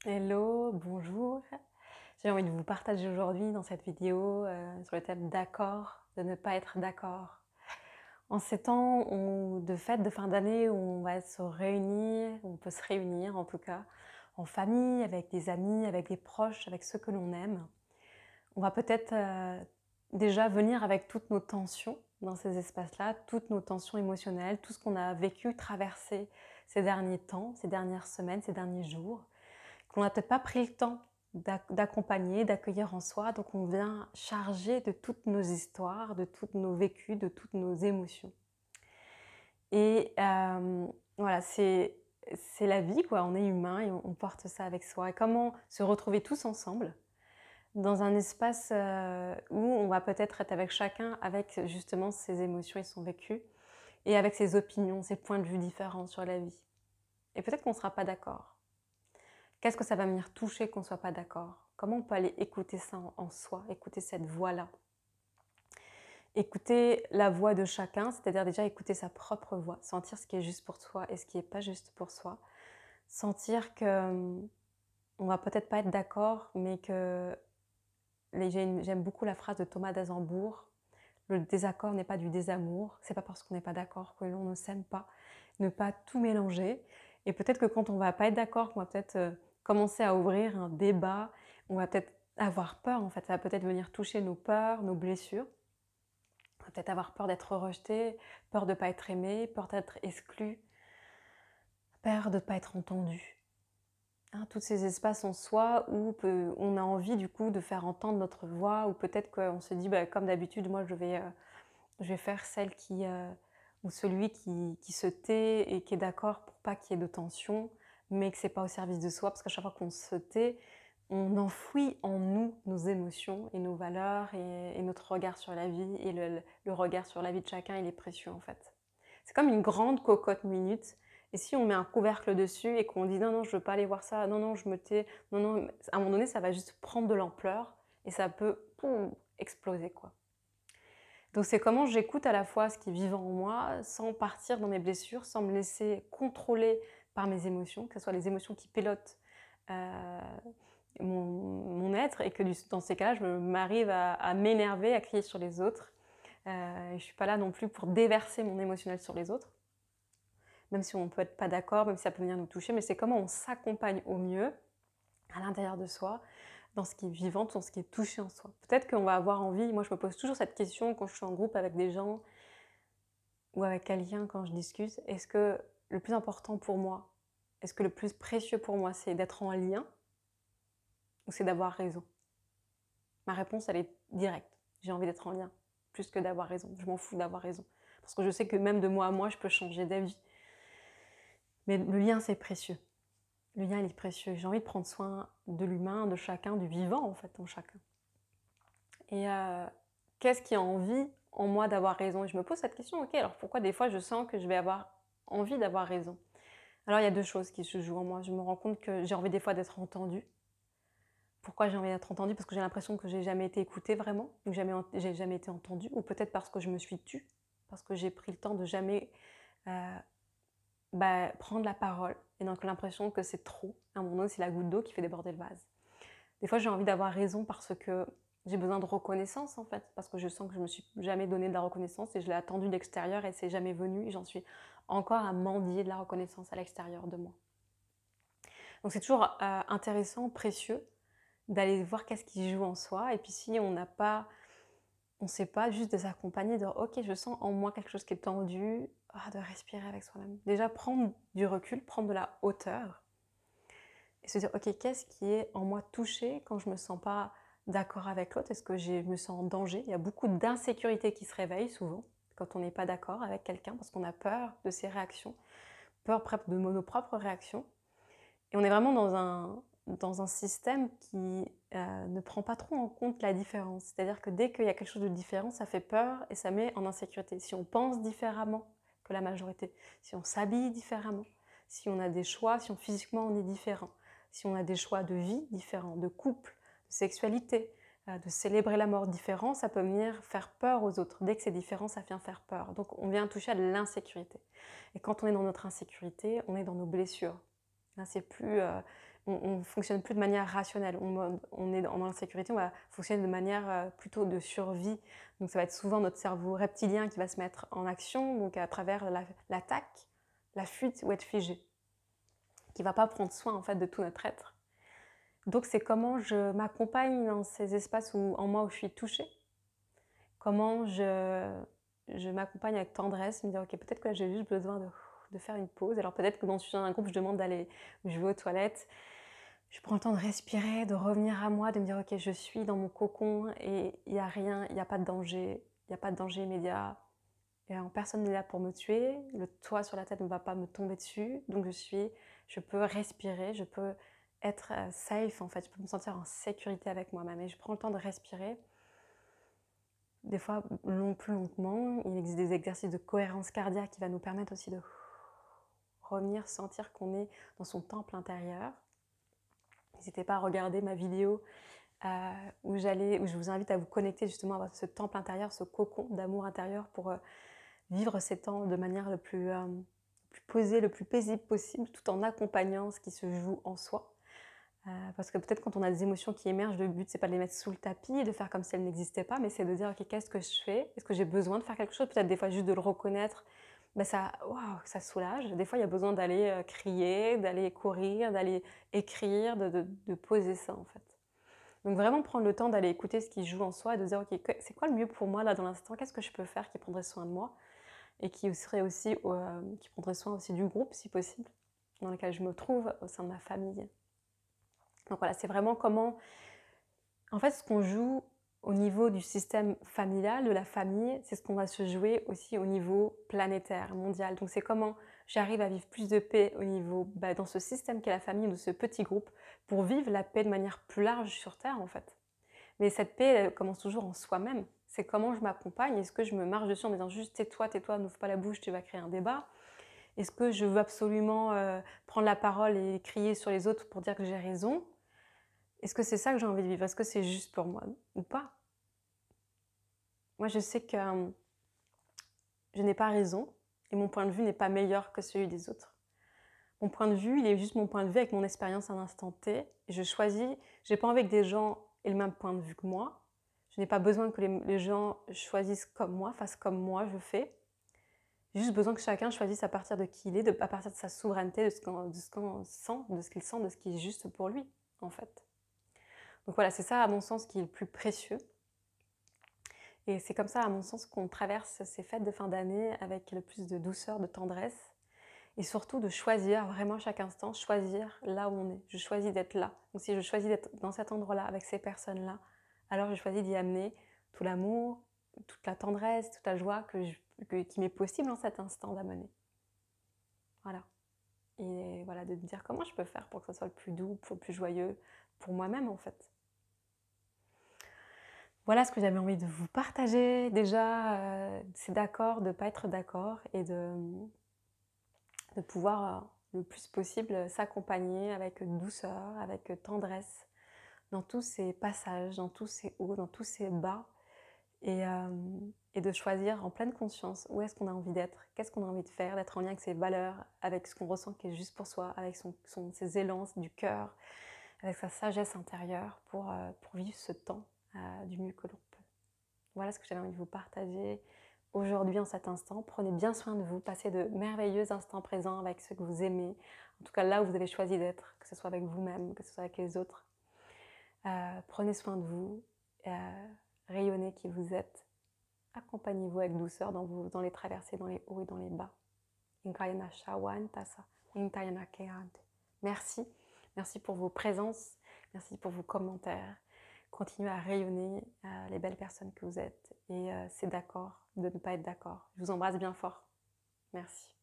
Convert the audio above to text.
Hello, bonjour. J'ai envie de vous partager aujourd'hui dans cette vidéo sur le thème d'accord, de ne pas être d'accord. En ces temps de fêtes de fin d'année où on va se réunir, on peut se réunir en tout cas, en famille, avec des amis, avec des proches, avec ceux que l'on aime, on va peut-être déjà venir avec toutes nos tensions dans ces espaces-là, toutes nos tensions émotionnelles, tout ce qu'on a vécu, traversé ces derniers temps, ces dernières semaines, ces derniers jours qu'on n'a peut-être pas pris le temps d'accompagner, d'accueillir en soi. Donc on vient charger de toutes nos histoires, de tous nos vécus, de toutes nos émotions. Et voilà, c'est la vie, quoi. On est humain et on porte ça avec soi. Et comment se retrouver tous ensemble dans un espace où on va peut-être être avec chacun, avec justement ses émotions et son vécu, et avec ses opinions, ses points de vue différents sur la vie. Et peut-être qu'on ne sera pas d'accord. Qu'est-ce que ça va venir toucher qu'on ne soit pas d'accord? Comment on peut aller écouter ça en soi, écouter cette voix-là? Écouter la voix de chacun, c'est-à-dire déjà écouter sa propre voix, sentir ce qui est juste pour soi et ce qui n'est pas juste pour soi. Sentir que on va peut-être pas être d'accord, mais que j'aime beaucoup la phrase de Thomas d'Azembourg: «Le désaccord n'est pas du désamour, c'est pas parce qu'on n'est pas d'accord que l'on ne s'aime pas». Ne pas tout mélanger et peut-être que quand on va pas être d'accord, qu'on va peut-être, commencer à ouvrir un débat, on va peut-être avoir peur en fait, ça va peut-être venir toucher nos peurs, nos blessures. On va peut-être avoir peur d'être rejeté, peur de pas être aimé, peur d'être exclu, peur de pas être entendu. Hein, tous ces espaces en soi où on a envie du coup de faire entendre notre voix ou peut-être qu'on se dit: «Bah, comme d'habitude moi je vais faire celle qui, ou celui qui se tait et qui est d'accord pour pas qu'il y ait de tension, mais que c'est pas au service de soi». Parce qu'à chaque fois qu'on se tait, on enfouit en nous nos émotions et nos valeurs et notre regard sur la vie et le regard sur la vie de chacun, il est précieux en fait. C'est comme une grande cocotte minute et si on met un couvercle dessus et qu'on dit: «Non, non, je veux pas aller voir ça. Non, non, je me tais. Non, non», à un moment donné, ça va juste prendre de l'ampleur et ça peut, poum, exploser quoi. Donc c'est comment j'écoute à la fois ce qui est vivant en moi, sans partir dans mes blessures, sans me laisser contrôler par mes émotions, que ce soit les émotions qui pilotent heu, mon être et que dans ces cas-là, je m'arrive à m'énerver, à crier sur les autres. Et je suis pas là non plus pour déverser mon émotionnel sur les autres, même si on peut être pas d'accord, même si ça peut venir nous toucher, mais c'est comment on s'accompagne au mieux à l'intérieur de soi, dans ce qui est vivant, dans ce qui est touché en soi. Peut-être qu'on va avoir envie, moi je me pose toujours cette question quand je suis en groupe avec des gens ou avec quelqu'un quand je discute, est-ce que le plus important pour moi, est-ce que le plus précieux pour moi, c'est d'être en lien ou c'est d'avoir raison? Ma réponse, elle est directe. J'ai envie d'être en lien, plus que d'avoir raison. Je m'en fous d'avoir raison. Parce que je sais que même de moi à moi, je peux changer d'avis. Mais le lien, c'est précieux. Le lien, il est précieux. J'ai envie de prendre soin de l'humain, de chacun, du vivant, en fait, en chacun. Et qu'est-ce qui a envie en moi d'avoir raison? Et je me pose cette question, ok, alors pourquoi des fois je sens que je vais avoir envie d'avoir raison? Alors il y a 2 choses qui se jouent en moi. Je me rends compte que j'ai envie des fois d'être entendue. Pourquoi j'ai envie d'être entendue? Parce que j'ai l'impression que j'ai jamais été écoutée vraiment, ou j'ai jamais été entendue, ou peut-être parce que je me suis tue, parce que j'ai pris le temps de jamais, heu, prendre la parole et donc l'impression que c'est trop. À un moment donné, c'est la goutte d'eau qui fait déborder le vase. Des fois, j'ai envie d'avoir raison parce que j'ai besoin de reconnaissance en fait, parce que je sens que je me suis jamais donné de la reconnaissance et je l'ai attendu de l'extérieur et c'est jamais venu et j'en suis encore à mendier de la reconnaissance à l'extérieur de moi. Donc c'est toujours, intéressant, précieux d'aller voir qu'est-ce qui joue en soi et puis si on sait pas, juste de s'accompagner, de: «OK, je sens en moi quelque chose qui est tendu», de respirer avec soi-même. Déjà prendre du recul, prendre de la hauteur et se dire: «OK, qu'est-ce qui est en moi touché quand je me sens pas d'accord avec l'autre? Est-ce que je me sens en danger?» Il y a beaucoup d'insécurité qui se réveillent souvent quand on n'est pas d'accord avec quelqu'un parce qu'on a peur de ses réactions, peur de nos propres réactions et on est vraiment dans un système qui, ne prend pas trop en compte la différence. C'est-à-dire que dès qu'il y a quelque chose de différent, ça fait peur et ça met en insécurité. Si on pense différemment que la majorité, si on s'habille différemment, si on a des choix, si physiquement on est différent, si on a des choix de vie différents, de couple, de sexualité, de célébrer la mort différent, ça peut venir faire peur aux autres. Dès que c'est différent, ça vient faire peur. Donc on vient toucher à l'insécurité et quand on est dans notre insécurité, on est dans nos blessures. Là, c'est plus, on fonctionne plus de manière rationnelle. On est dans l'insécurité, on va fonctionner de manière plutôt de survie. Donc ça va être souvent notre cerveau reptilien qui va se mettre en action, donc à travers l'attaque, la fuite ou être figé, qui va pas prendre soin en fait de tout notre être. Donc c'est comment je m'accompagne dans ces espaces en moi où je suis touchée, comment je m'accompagne avec tendresse, me dire ok, peut-être que là j'ai juste besoin de faire une pause. Alors peut-être que quand je suis dans un groupe, je demande d'aller, je vais aux toilettes, je prends le temps de respirer, de revenir à moi, de me dire ok, je suis dans mon cocon et il n'y a rien, il n'y a pas de danger, il n'y a pas de danger immédiat. Et personne n'est là pour me tuer, le toit sur la tête ne va pas me tomber dessus, donc je peux respirer, je peux être safe en fait, je peux me sentir en sécurité avec moi-même. Et je prends le temps de respirer, des fois plus longuement. Il existe des exercices de cohérence cardiaque qui va nous permettre aussi de revenir, sentir qu'on est dans son temple intérieur. N'hésitez pas à regarder ma vidéo où je vous invite à vous connecter justement à ce temple intérieur, ce cocon d'amour intérieur pour vivre ces temps de manière le plus posée, le plus paisible possible, tout en accompagnant ce qui se joue en soi. Parce que peut-être quand on a des émotions qui émergent, le but c'est pas de les mettre sous le tapis, de faire comme si elles n'existaient pas, mais c'est de dire ok, qu'est-ce que je fais? Est-ce que j'ai besoin de faire quelque chose? Peut-être des fois juste de le reconnaître, ben ça soulage. Des fois il y a besoin d'aller crier, d'aller courir, d'aller écrire, de poser ça en fait. Donc vraiment prendre le temps d'aller écouter ce qui se joue en soi et de dire ok, c'est quoi le mieux pour moi là dans l'instant? Qu'est-ce que je peux faire qui prendrait soin de moi? Et qui prendrait soin aussi du groupe si possible, dans lequel je me trouve, au sein de ma famille. Donc voilà, c'est vraiment comment, en fait, ce qu'on joue au niveau du système familial, de la famille, c'est ce qu'on va se jouer aussi au niveau planétaire, mondial. Donc c'est comment j'arrive à vivre plus de paix au niveau, dans ce système qu'est la famille, de ce petit groupe, pour vivre la paix de manière plus large sur Terre en fait. Mais cette paix, elle commence toujours en soi-même. C'est comment je m'accompagne. Est-ce que je me marche dessus en me disant juste tais-toi, n'ouvre pas la bouche, tu vas créer un débat? Est-ce que je veux absolument prendre la parole et crier sur les autres pour dire que j'ai raison? Est-ce que c'est ça que j'ai envie de vivre? Est-ce que c'est juste pour moi ou pas? Moi, je sais que je n'ai pas raison et mon point de vue n'est pas meilleur que celui des autres. Mon point de vue, il est juste mon point de vue avec mon expérience à un instant T. Et je choisis, j'ai pas envie que des gens aient le même point de vue que moi. Je n'ai pas besoin que les gens choisissent comme moi, fassent comme moi je fais. J'ai juste besoin que chacun choisisse à partir de qui il est, à partir de sa souveraineté, de ce qu'on sent, de ce qu'il sent, de ce qui est juste pour lui, en fait. Donc voilà, c'est ça, à mon sens, qui est le plus précieux. Et c'est comme ça, à mon sens, qu'on traverse ces fêtes de fin d'année avec le plus de douceur, de tendresse. Et surtout de choisir, vraiment chaque instant, choisir là où on est. Je choisis d'être là. Donc si je choisis d'être dans cet endroit-là, avec ces personnes-là, alors je choisis d'y amener tout l'amour, toute la tendresse, toute la joie qui m'est possible en cet instant d'amener. Voilà. Et voilà, de me dire comment je peux faire pour que ça soit le plus doux, le plus joyeux, pour moi-même en fait. Voilà ce que j'avais envie de vous partager. Déjà, c'est d'accord de ne pas être d'accord et de pouvoir le plus possible s'accompagner avec douceur, avec tendresse dans tous ces passages, dans tous ces hauts, dans tous ces bas et de choisir en pleine conscience où est-ce qu'on a envie d'être, qu'est-ce qu'on a envie de faire, d'être en lien avec ses valeurs, avec ce qu'on ressent qui est juste pour soi, avec ses élans du cœur, avec sa sagesse intérieure pour vivre ce temps du mieux que l'on peut. Voilà ce que j'avais envie de vous partager aujourd'hui en cet instant. Prenez bien soin de vous, passez de merveilleux instants présents avec ceux que vous aimez, en tout cas là où vous avez choisi d'être, que ce soit avec vous-même, que ce soit avec les autres. Prenez soin de vous, rayonnez qui vous êtes, accompagnez-vous avec douceur dans les traversées, dans les hauts et dans les bas. Merci, merci pour vos présences, merci pour vos commentaires. Continuez à rayonner les belles personnes que vous êtes et c'est d'accord de ne pas être d'accord. Je vous embrasse bien fort. Merci.